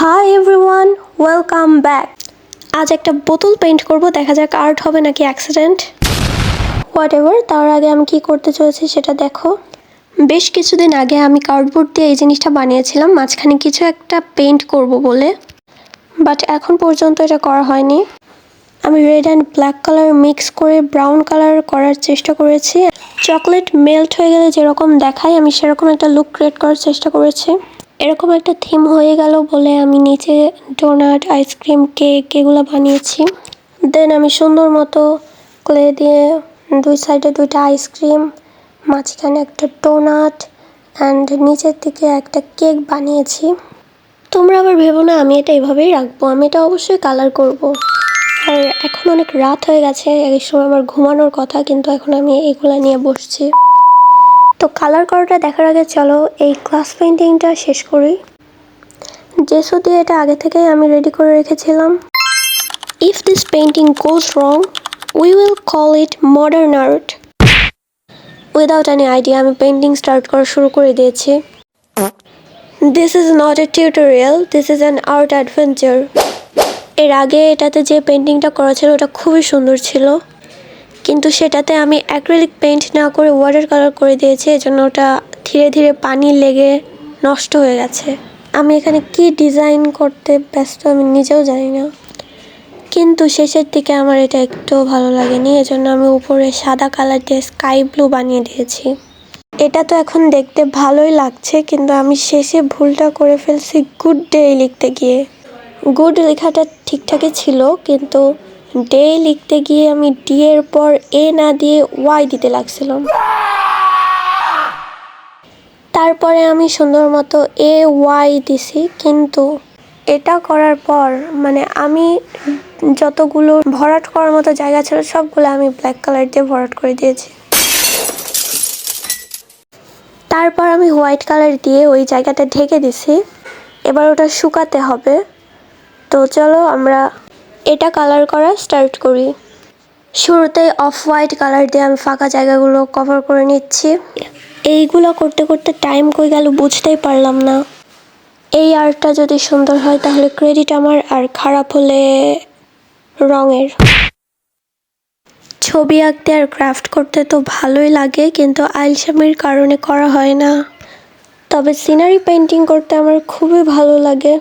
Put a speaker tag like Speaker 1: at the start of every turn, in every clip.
Speaker 1: Hi everyone, welcome back. আজ একটা বোতল পেইন্ট করব, দেখা যাক আর্ট হবে নাকি অ্যাক্সিডেন্ট। হোয়াট এভার, তার আগে আমি কি করতে চলেছি সেটা দেখো। বেশ কিছুদিন আগে আমি কার্ডবোর্ড দিয়ে এই জিনিসটা বানিয়েছিলাম, মাঝখানে কিছু একটা পেইন্ট করব বলে, বাট এখন পর্যন্ত এটা করা হয়নি। আমি red and black colour mix করে ব্রাউন কালার করার চেষ্টা করেছি। চকলেট মেল্ট হয়ে গেলে যেরকম দেখায় আমি সেরকম একটা লুক ক্রিয়েট করার চেষ্টা করেছি। এরকম একটা থিম হয়ে গেল বলে আমি নিচে ডোনাট, আইসক্রিম, কেক এগুলো বানিয়েছি। দেন আমি সুন্দর মতো ক্লে দিয়ে দুই সাইডে দুইটা আইসক্রিম, মাঝখানে একটা ডোনাট অ্যান্ড নিচের দিকে একটা কেক বানিয়েছি। তোমরা আবার ভেবো না আমি এটা এভাবেই রাখবো, আমি এটা অবশ্যই কালার করব। আর এখন অনেক রাত হয়ে গেছে, এই সময় আমার ঘুমানোর কথা, কিন্তু এখন আমি এগুলো নিয়ে বসছি। তো কালার করাটা দেখার আগে চলো এই গ্লাস পেইন্টিংটা শেষ করি। জেসো দিয়ে এটা আগে থেকেই আমি রেডি করে রেখেছিলাম। If this painting goes wrong we will call it modern art. Without any idea আমি পেইন্টিং স্টার্ট করা শুরু করে দিয়েছি। This is not a tutorial, this is an art adventure. এর আগে এটাতে যে পেইন্টিংটা করা ছিল ওটা খুবই সুন্দর ছিল, কিন্তু সেটাতে আমি অ্যাক্রিলিক পেইন্ট না করে ওয়াটার কালার করে দিয়েছি, এজন্য ওটা ধীরে ধীরে পানি লেগে নষ্ট হয়ে গেছে। আমি এখানে কি ডিজাইন করতে ব্যস্ত আমি নিজেও জানি না, কিন্তু শেষের দিকে আমার এটা একটুও ভালো লাগেনি, এজন্য আমি উপরে সাদা কালার দিয়ে স্কাই ব্লু বানিয়ে দিয়েছি। এটা তো এখন দেখতে ভালোই লাগছে, কিন্তু আমি শেষে ভুলটা করে ফেলছি গুড ডে লিখতে গিয়ে। গুড লেখাটা ঠিকঠাকই ছিল, কিন্তু ডে লিখতে গিয়ে আমি ডি এর পর এ না দিয়ে ওয়াই দিতে লাগছিলাম। তারপরে আমি সুন্দর মতো এ ওয়াই দিছি, কিন্তু এটা করার পর মানে আমি যতগুলো ভরাট করার মতো জায়গা ছিল সবগুলো আমি ব্ল্যাক কালার দিয়ে ভরাট করে দিয়েছি। তারপর আমি হোয়াইট কালার দিয়ে ওই জায়গাটা ঢেকে দিছি। এবার ওটা শুকাতে হবে। তো চলো আমরা এটা কালার করা স্টার্ট করি। শুরুতে অফ হোয়াইট কালার দিয়ে আমি ফাঁকা জায়গাগুলো কভার করে নিচ্ছি। এইগুলো করতে করতে টাইম কই গেল বুঝতেই পারলাম না। এই আর্টটা যদি সুন্দর হয় তাহলে ক্রেডিট আমার, আর খারাপ হলে রঙের। ছবি আঁকতে আর ক্রাফট করতে তো ভালোই লাগে, কিন্তু আলসেমির কারণে করা হয় না। তবে সিনারি পেইন্টিং করতে আমার খুবই ভালো লাগে।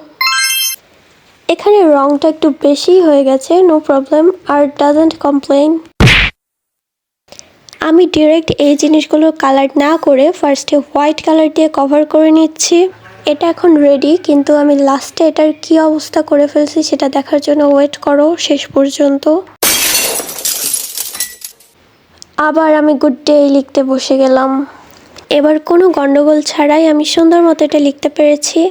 Speaker 1: এখানে রংটা একটু বেশি হয়ে গেছে, no problem, art doesn't complain. আমি ডিরেক্ট এই জিনিসগুলো কালার না করে ফার্স্টে হোয়াইট কালার দিয়ে কভার করে নিচ্ছি। এটা এখন রেডি, কিন্তু আমি লাস্টে এটার কি অবস্থা করে ফেলছি সেটা দেখার জন্য ওয়েট করো শেষ পর্যন্ত। আবার আমি গুড ডে লিখতে বসে গেলাম। এবার কোনো গন্ডগোল ছাড়াই আমি সুন্দর মতো এটা লিখতে পেরেছি।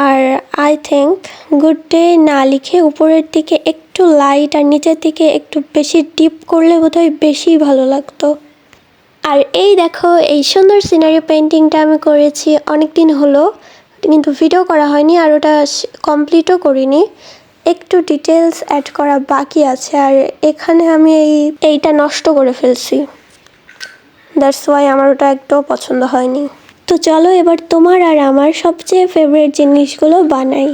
Speaker 1: আর আই থিঙ্ক গুড ডে না লিখে উপরের দিকে একটু লাইট আর নিচের দিকে একটু বেশি ডিপ করলে বোধহয় বেশি ভালো লাগতো। আর এই দেখো এই সুন্দর সিনারি পেইন্টিংটা আমি করেছি অনেক দিন হলো, কিন্তু ভিডিও করা হয়নি আর ওটা কমপ্লিটও করিনি। একটু ডিটেলস অ্যাড করা বাকি আছে, আর এখানে আমি এইটা নষ্ট করে ফেলছি। দ্যাটস ওয়াই আমার ওটা একটু পছন্দ হয়নি। তো চলো এবার তোমার আর আমার সবচেয়ে ফেভারিট জিনিসগুলো বানাই।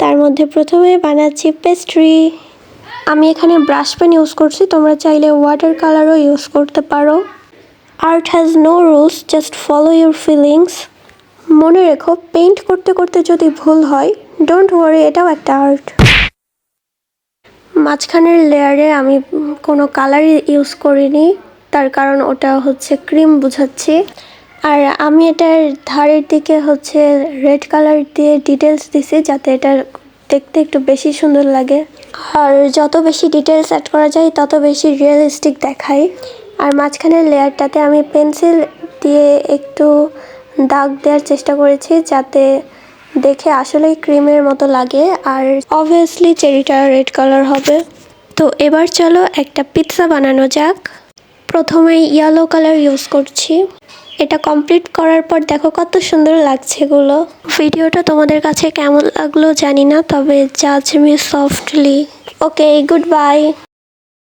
Speaker 1: তার মধ্যে প্রথমে বানাচ্ছি পেস্ট্রি। আমি এখানে ব্রাশ পেন ইউজ করছি, তোমরা চাইলে ওয়াটার কালারও ইউজ করতে পারো। Art has no rules, just follow your feelings. মনে রেখো পেইন্ট করতে করতে যদি ভুল হয় ডোন্ট ওয়ারি, এটাও একটা আর্ট। মাঝখানের লেয়ারে আমি কোনো কালার ইউজ করিনি, তার কারণ ওটা হচ্ছে ক্রিম বোঝাচ্ছি। আর আমি এটার ধারের দিকে হচ্ছে রেড কালার দিয়ে ডিটেলস দিছি, যাতে এটা দেখতে একটু বেশি সুন্দর লাগে। আর যত বেশি ডিটেলস অ্যাড করা যায় তত বেশি রিয়েলিস্টিক দেখায়। আর মাঝখানের লেয়ারটাতে আমি পেন্সিল দিয়ে একটু দাগ দেওয়ার চেষ্টা করেছি, যাতে দেখে আসলেই ক্রিমের মতো লাগে। আর অবভিয়াসলি চেরিটা রেড কালার হবে। তো এবার চলো একটা পিৎজা বানানো যাক। প্রথমে ইয়েলো কালার ইউজ করছি। এটা কমপ্লিট করার পর দেখো কত সুন্দর লাগছে এগুলো। ভিডিওটা তোমাদের কাছে কেমন লাগলো জানি না, তবে জাজ মি সফটলি। ওকে, গুড বাই।